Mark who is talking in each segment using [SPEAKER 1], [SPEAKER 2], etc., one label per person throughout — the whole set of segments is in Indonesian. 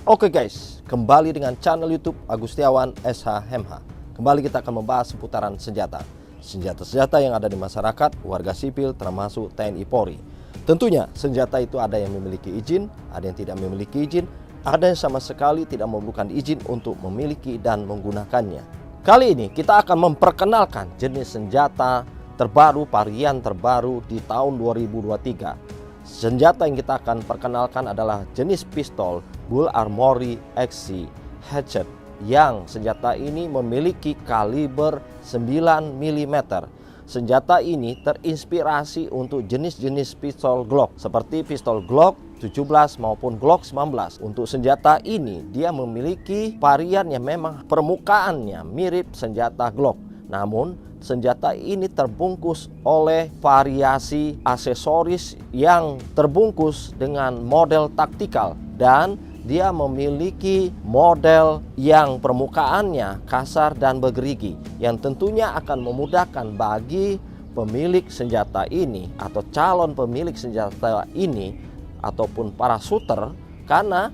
[SPEAKER 1] Oke guys, kembali dengan channel YouTube Agustiawan SH-MH. Kembali kita akan membahas seputaran senjata. Senjata-senjata yang ada di masyarakat, warga sipil termasuk TNI Polri. Tentunya senjata itu ada yang memiliki izin, ada yang tidak memiliki izin, ada yang sama sekali tidak memerlukan izin untuk memiliki dan menggunakannya. Kali ini kita akan memperkenalkan jenis senjata terbaru, varian terbaru di tahun 2023. Senjata yang kita akan perkenalkan adalah jenis pistol Bull Armory XC Hatchet, yang senjata ini memiliki kaliber 9 mm. Senjata ini terinspirasi untuk jenis-jenis pistol Glock seperti pistol Glock 17 maupun Glock 19. Untuk senjata ini dia memiliki varian yang memang permukaannya mirip senjata Glock. Namun senjata ini terbungkus oleh variasi aksesoris yang terbungkus dengan model taktikal, dan dia memiliki model yang permukaannya kasar dan bergerigi, yang tentunya akan memudahkan bagi pemilik senjata ini atau calon pemilik senjata ini ataupun para shooter, karena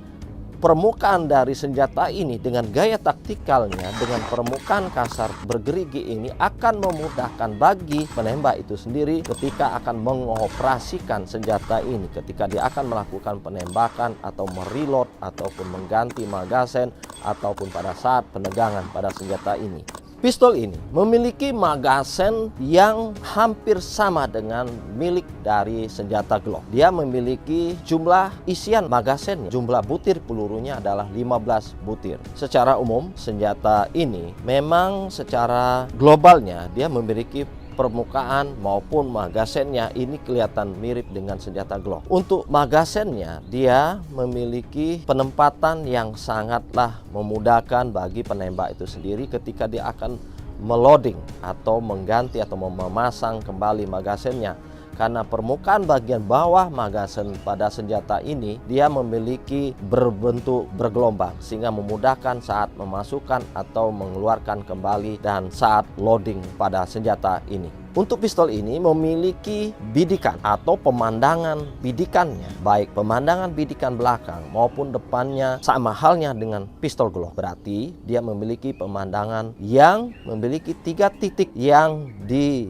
[SPEAKER 1] permukaan dari senjata ini dengan gaya taktikalnya, dengan permukaan kasar bergerigi ini akan memudahkan bagi penembak itu sendiri ketika akan mengoperasikan senjata ini, ketika dia akan melakukan penembakan atau mereload ataupun mengganti magazen ataupun pada saat penegangan pada senjata ini. Pistol ini memiliki magazen yang hampir sama dengan milik dari senjata Glock. Dia memiliki jumlah isian magazennya, jumlah butir pelurunya adalah 15 butir. Secara umum senjata ini memang secara globalnya dia memiliki permukaan maupun magazennya ini kelihatan mirip dengan senjata Glock. Untuk magazennya dia memiliki penempatan yang sangatlah memudahkan bagi penembak itu sendiri ketika dia akan meloading atau mengganti atau memasang kembali magazennya. Karena permukaan bagian bawah magazen pada senjata ini dia memiliki berbentuk bergelombang, sehingga memudahkan saat memasukkan atau mengeluarkan kembali dan saat loading pada senjata ini. Untuk pistol ini memiliki bidikan atau pemandangan bidikannya, baik pemandangan bidikan belakang maupun depannya sama halnya dengan pistol Glock. Berarti dia memiliki pemandangan yang memiliki 3 titik yang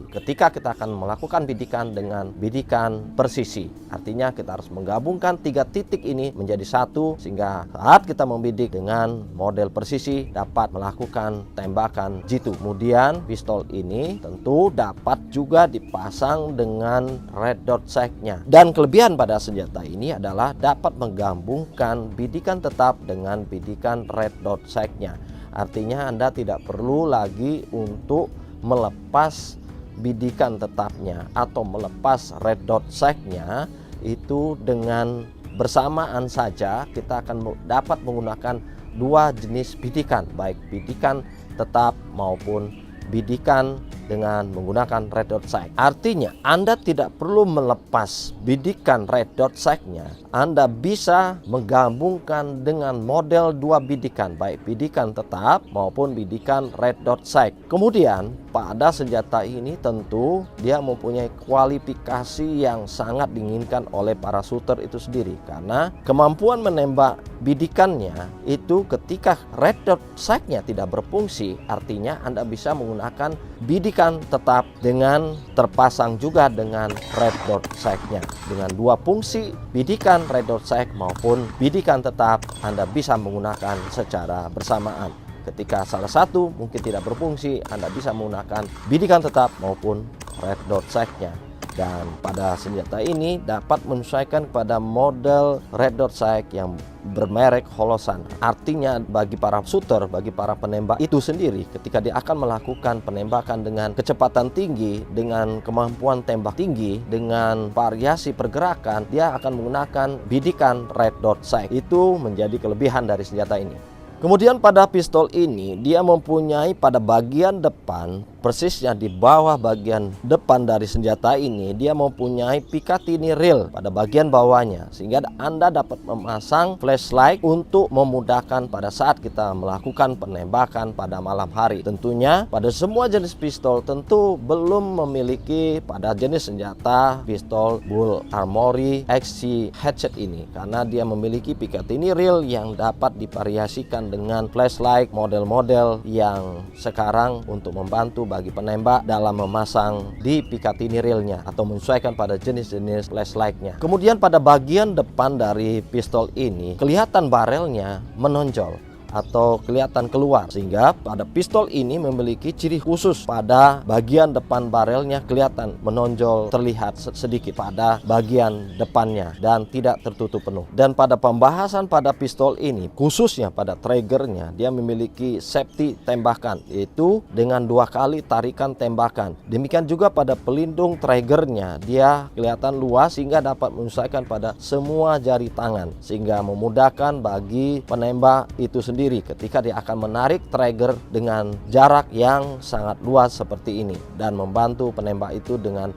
[SPEAKER 1] ketika kita akan melakukan bidikan dengan bidikan presisi. Artinya kita harus menggabungkan 3 titik ini menjadi satu, sehingga saat kita membidik dengan model presisi dapat melakukan tembakan jitu. Kemudian pistol ini tentu dapat juga dipasang dengan red dot sight-nya. Dan kelebihan pada senjata ini adalah dapat menggabungkan bidikan tetap dengan bidikan red dot sight-nya. Artinya Anda tidak perlu lagi untuk melepas bidikan tetapnya atau melepas red dot sight-nya. Itu dengan bersamaan saja kita akan dapat menggunakan 2 jenis bidikan, baik bidikan tetap maupun bidikan dengan menggunakan red dot sight. Artinya Anda tidak perlu melepas bidikan red dot sight-nya. Anda bisa menggabungkan dengan model 2 bidikan, baik bidikan tetap maupun bidikan red dot sight. Kemudian pada senjata ini tentu dia mempunyai kualifikasi yang sangat diinginkan oleh para shooter itu sendiri, karena kemampuan menembak bidikannya itu ketika red dot sight-nya tidak berfungsi, artinya Anda bisa menggunakan bidikan tetap dengan terpasang juga dengan red dot sight-nya. Dengan 2 fungsi bidikan red dot sight maupun bidikan tetap Anda bisa menggunakan secara bersamaan. Ketika salah satu mungkin tidak berfungsi, Anda bisa menggunakan bidikan tetap maupun red dot sight-nya. Dan pada senjata ini dapat menyesuaikan pada model red dot sight yang bermerek Holosun. Artinya bagi para shooter, bagi para penembak itu sendiri, ketika dia akan melakukan penembakan dengan kecepatan tinggi, dengan kemampuan tembak tinggi, dengan variasi pergerakan, dia akan menggunakan bidikan red dot sight. Itu menjadi kelebihan dari senjata ini. Kemudian pada pistol ini dia mempunyai pada bagian depan persisnya di bawah bagian depan dari senjata ini dia mempunyai Picatinny rail pada bagian bawahnya, sehingga Anda dapat memasang flashlight untuk memudahkan pada saat kita melakukan penembakan pada malam hari. Tentunya pada semua jenis pistol tentu belum memiliki pada jenis senjata pistol Bull Armory XC Hatchet ini, karena dia memiliki Picatinny rail yang dapat divariasikan dengan flashlight model-model yang sekarang untuk membantu bagi penembak dalam memasang di Picatinny railnya atau menyesuaikan pada jenis-jenis flashlightnya. Kemudian pada bagian depan dari pistol ini kelihatan barelnya menonjol atau kelihatan keluar, sehingga pada pistol ini memiliki ciri khusus pada bagian depan barelnya kelihatan menonjol, terlihat sedikit pada bagian depannya dan tidak tertutup penuh. Dan pada pembahasan pada pistol ini khususnya pada triggernya, dia memiliki safety tembakan, yaitu dengan 2 kali tarikan tembakan. Demikian juga pada pelindung triggernya, dia kelihatan luas sehingga dapat menyesuaikan pada semua jari tangan, sehingga memudahkan bagi penembak itu sendiri ketika dia akan menarik trigger dengan jarak yang sangat luas seperti ini, dan membantu penembak itu dengan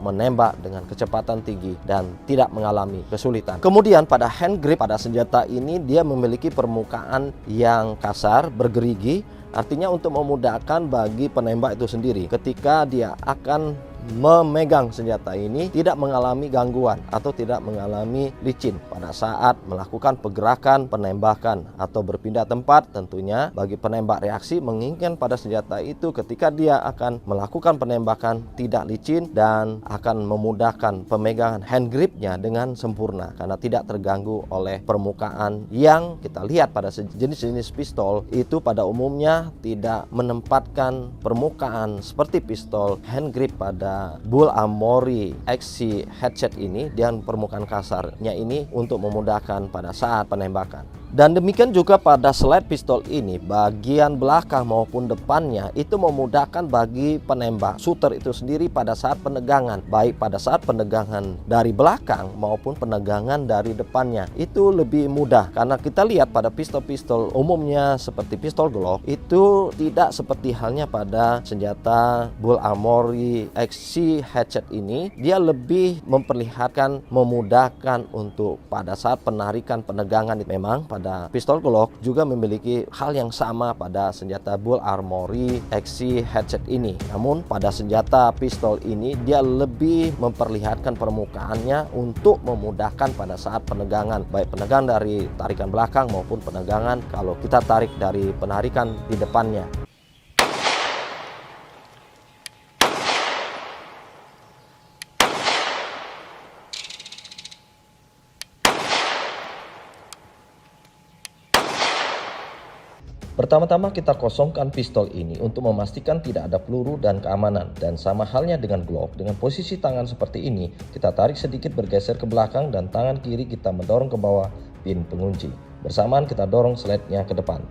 [SPEAKER 1] menembak dengan kecepatan tinggi dan tidak mengalami kesulitan. Kemudian pada hand grip pada senjata ini dia memiliki permukaan yang kasar bergerigi, artinya untuk memudahkan bagi penembak itu sendiri ketika dia akan memegang senjata ini tidak mengalami gangguan atau tidak mengalami licin pada saat melakukan pergerakan penembakan atau berpindah tempat. Tentunya bagi penembak reaksi menginginkan pada senjata itu ketika dia akan melakukan penembakan tidak licin dan akan memudahkan pemegangan hand gripnya dengan sempurna karena tidak terganggu oleh permukaan yang kita lihat pada jenis-jenis pistol itu pada umumnya tidak menempatkan permukaan seperti pistol hand grip pada Bull Armory XC Hatchet ini dan permukaan kasarnya ini untuk memudahkan pada saat penembakan. Dan demikian juga pada slide pistol ini, bagian belakang maupun depannya itu memudahkan bagi penembak shooter itu sendiri pada saat penegangan, baik pada saat penegangan dari belakang maupun penegangan dari depannya itu lebih mudah, karena kita lihat pada pistol-pistol umumnya seperti pistol Glock itu tidak seperti halnya pada senjata Bull Armory XC Hatchet ini, dia lebih memperlihatkan memudahkan untuk pada saat penarikan penegangan. Memang pada pistol Glock juga memiliki hal yang sama pada senjata Bull Armory XC Hatchet ini, namun pada senjata pistol ini dia lebih memperlihatkan permukaannya untuk memudahkan pada saat penegangan, baik penegangan dari tarikan belakang maupun penegangan kalau kita tarik dari penarikan di depannya. Pertama-tama kita kosongkan pistol ini untuk memastikan tidak ada peluru dan keamanan. Dan sama halnya dengan Glock, dengan posisi tangan seperti ini, kita tarik sedikit bergeser ke belakang dan tangan kiri kita mendorong ke bawah pin pengunci. Bersamaan kita dorong slide-nya ke depan.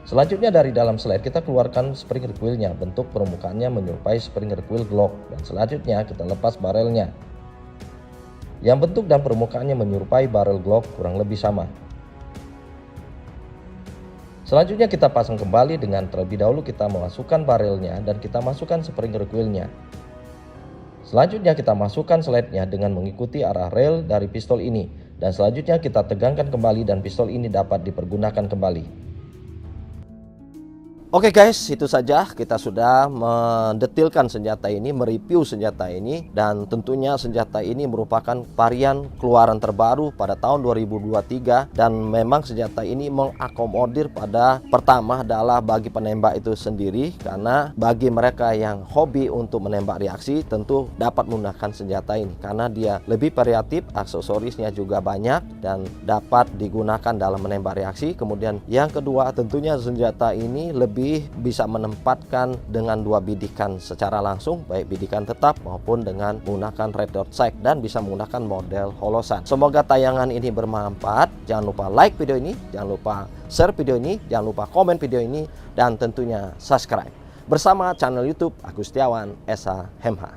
[SPEAKER 1] Selanjutnya dari dalam slide kita keluarkan spring recoil-nya, bentuk permukaannya menyerupai spring recoil Glock. Dan selanjutnya kita lepas barelnya, yang bentuk dan permukaannya menyerupai barel Glock kurang lebih sama. Selanjutnya kita pasang kembali dengan terlebih dahulu kita memasukkan barelnya dan kita masukkan spring recoil-nya. Selanjutnya kita masukkan slide-nya dengan mengikuti arah rail dari pistol ini, dan selanjutnya kita tegangkan kembali dan pistol ini dapat dipergunakan kembali. Oke guys, itu saja kita sudah mendetilkan senjata ini, mereview senjata ini, dan tentunya senjata ini merupakan varian keluaran terbaru pada tahun 2023, dan memang senjata ini mengakomodir pada pertama adalah bagi penembak itu sendiri, karena bagi mereka yang hobi untuk menembak reaksi tentu dapat menggunakan senjata ini karena dia lebih variatif, aksesorisnya juga banyak dan dapat digunakan dalam menembak reaksi. Kemudian yang kedua tentunya senjata ini lebih bisa menempatkan dengan 2 bidikan secara langsung, baik bidikan tetap maupun dengan menggunakan red dot sight, dan bisa menggunakan model holosan. Semoga tayangan ini bermanfaat. Jangan lupa like video ini, jangan lupa share video ini, jangan lupa komen video ini, dan tentunya subscribe bersama channel YouTube Agustiawan SH Hemha.